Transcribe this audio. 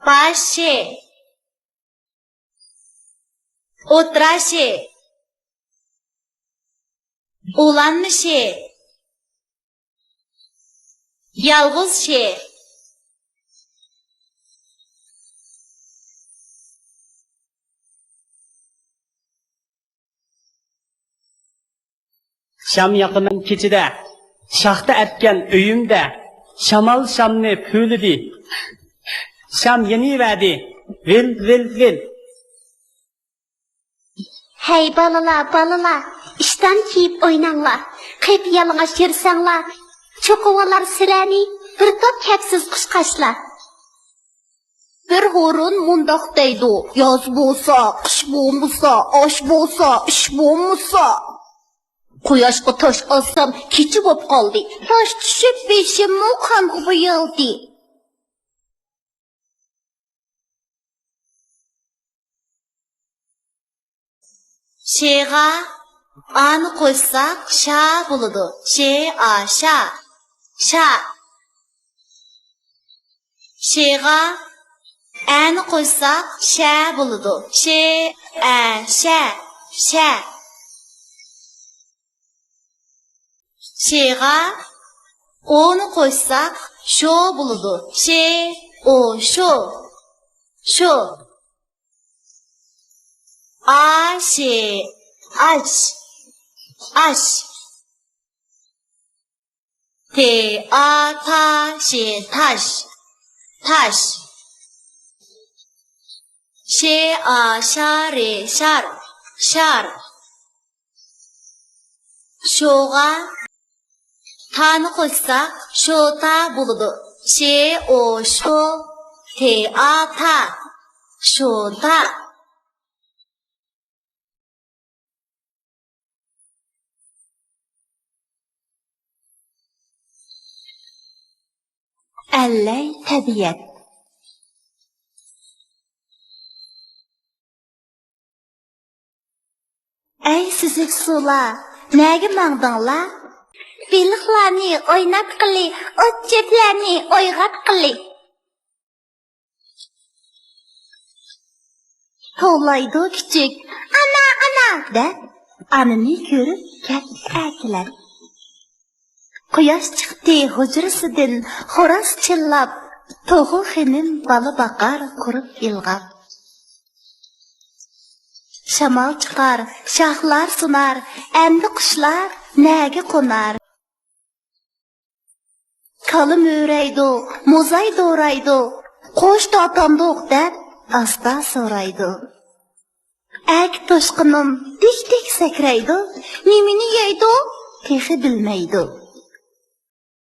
başı, otraşı, ulanmışı, yalğızşı, Şam yaqının keçide, şaxta etken öyümde, şamal şamni püylüdi. Şam yeni verdi, vil vil vil. Hey balalar, işten kiyip oynanlar, kayıp yalıngaş yürüsenler, çok ovalar sireni, bir top kepsiz kuşkaşlar. Bir horun mundak deydi, yaz bolsa, kış bolmusa, aş bolsa, iş bolmusa. Quyoshga tosh olsam, kechi bo'lib qoldi. Tosh tushib beshimni qon bo'yaldi. Şeyga anı koysak şa buludu. Şa. Şeyga anı koysak şa buludu. Şa. Şeyga onu koysak şo buludu. Şo. Aş. Taş. Şar. Şoğa tanı koysak şota buludu. Şo. Ta. Şota. Allay tabiat. Ey süzük sular, nega mangdinglar? Beliqlarni o'ynatqili, o'tcheplarni o'yg'atqili. To'laydi kichik, ana deb anini ko'rib kattalar. Quyosh chiqdi hujrasidan xo'roz chillab, to'g'u xinin bola baqar qurib ilg'ab. Shamol chiqar, shoxlar sunar, endi qushlar naga qo'nar. Kalım öğreydi, muzay doğraydı, qo'sh totamdiq deb asta so'raydi. Ak toshqinim dik sakraydi, nimini yeydi, texi bilmaydi.